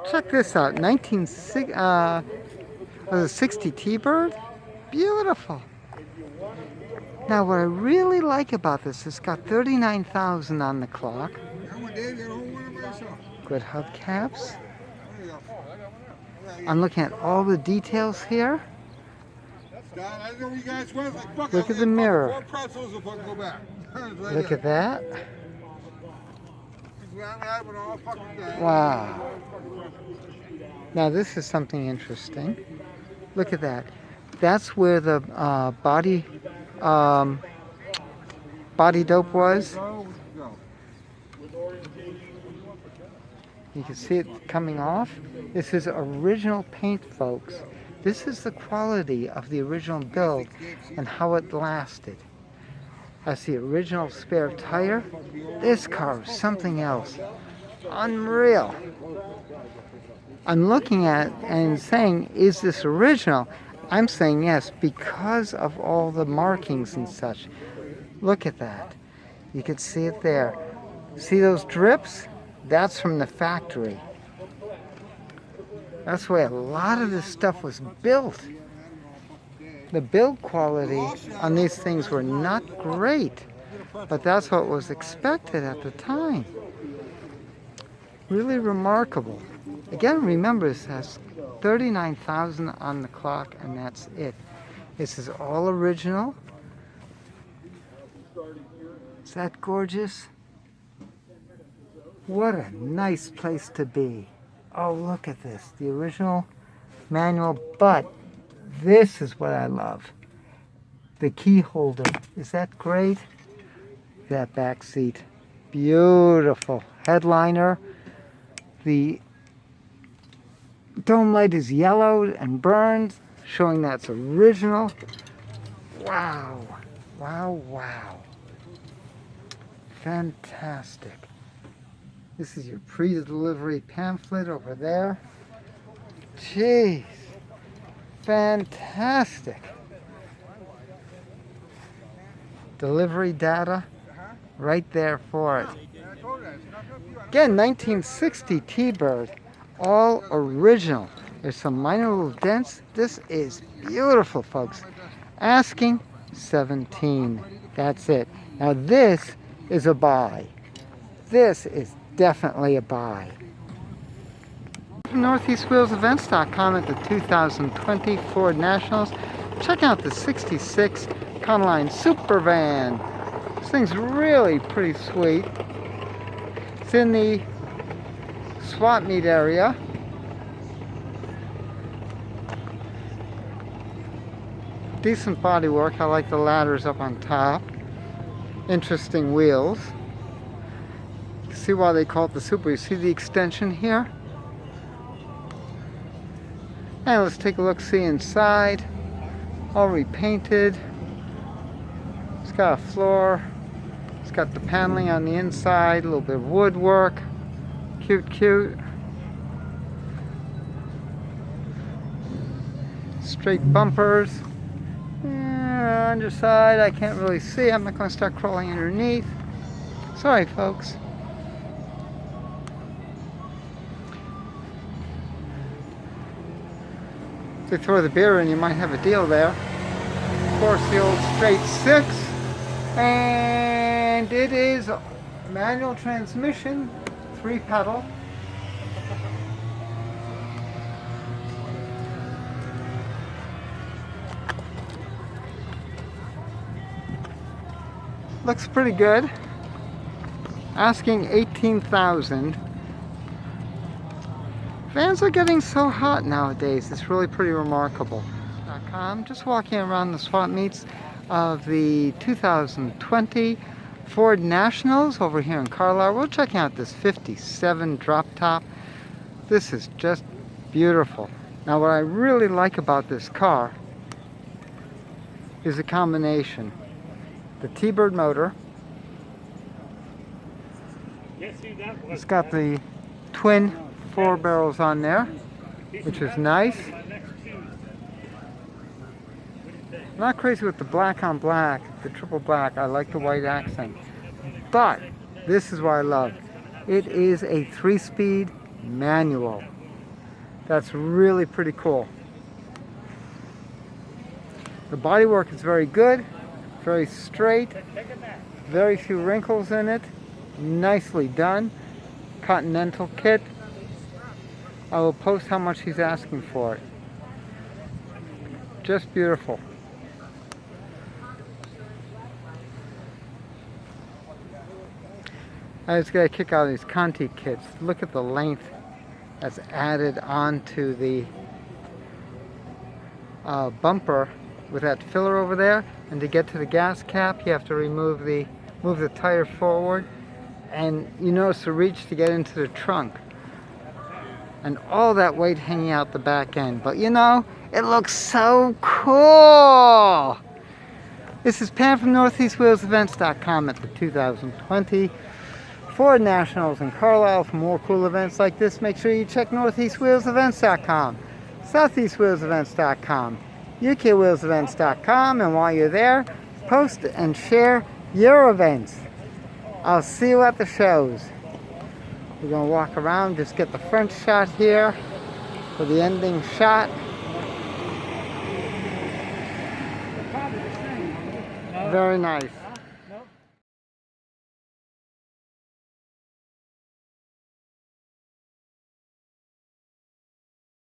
Check this out, 1960 T-Bird. Beautiful. Now what I really like about this, it's got 39,000 on the clock. Good hubcaps. I'm looking at all the details here. Look at the mirror. Look at that. Wow. Now this is something interesting. Look at that. That's where the body dope was. You can see it coming off. This is original paint, folks. This is the quality of the original build and how it lasted. That's the original spare tire. This car is something else. Unreal. I'm looking at it and saying, is this original? I'm saying yes, because of all the markings and such. Look at that. You can see it there. See those drips? That's from the factory. That's where a lot of this stuff was built. The build quality on these things were not great, but that's what was expected at the time. Really remarkable. Again, remember, this has 39,000 on the clock, and that's it. This is all original. Is that gorgeous? What a nice place to be. Oh, look at this. The original manual, but this is what I love. The key holder. Is that great? That back seat. Beautiful. Headliner. The dome light is yellowed and burned, showing that's original. Wow. Wow, wow. Fantastic. This is your pre-delivery pamphlet over there. Jeez. Fantastic. Delivery data right there for it. Again, 1960 T-Bird. All original. There's some minor little dents. This is beautiful, folks. Asking 17. That's it. Now this is a buy. This is definitely a buy. From NortheastWheelsEvents.com at the 2020 Ford Nationals. Check out the 66 Econoline Supervan. This thing's really pretty sweet. It's in the swap meet area. Decent bodywork. I like the ladders up on top. Interesting wheels. You see why they call it the Super. You see the extension here? And let's take a look, see inside. All repainted. It's got a floor. It's got the paneling on the inside, a little bit of woodwork. Cute, cute. Straight bumpers. Underside, I can't really see. I'm not going to start crawling underneath. Sorry, folks. If they throw the beer in, you might have a deal there. Of course, the old straight six. And it is manual transmission, 3-pedal. Looks pretty good. Asking 18,000. Vans are getting so hot nowadays. It's really pretty remarkable. Just walking around the swap meets of the 2020 Ford Nationals over here in Carlisle. We're checking out this 57 drop top. This is just beautiful. Now what I really like about this car is a combination. The T-Bird motor. It's got the twin 4 barrels on there, which is nice. Not crazy with the black on black, the triple black. I like the white accent. But this is what I love. It is a 3-speed manual. That's really pretty cool. The bodywork is very good, very straight, very few wrinkles in it, nicely done. Continental kit. I will post how much he's asking for it. Just beautiful. I just got a kick out of these Conti kits. Look at the length that's added onto the bumper with that filler over there. And to get to the gas cap, you have to move the tire forward. And you notice the reach to get into the trunk. And all that weight hanging out the back end. But you know, it looks so cool! This is Pam from NortheastWheelsEvents.com at the 2020 Ford Nationals in Carlisle. For more cool events like this, make sure you check NortheastWheelsEvents.com, SoutheastWheelsEvents.com, UKWheelsEvents.com, and while you're there, post and share your events. I'll see you at the shows. We're going to walk around, just get the front shot here for the ending shot. Very nice.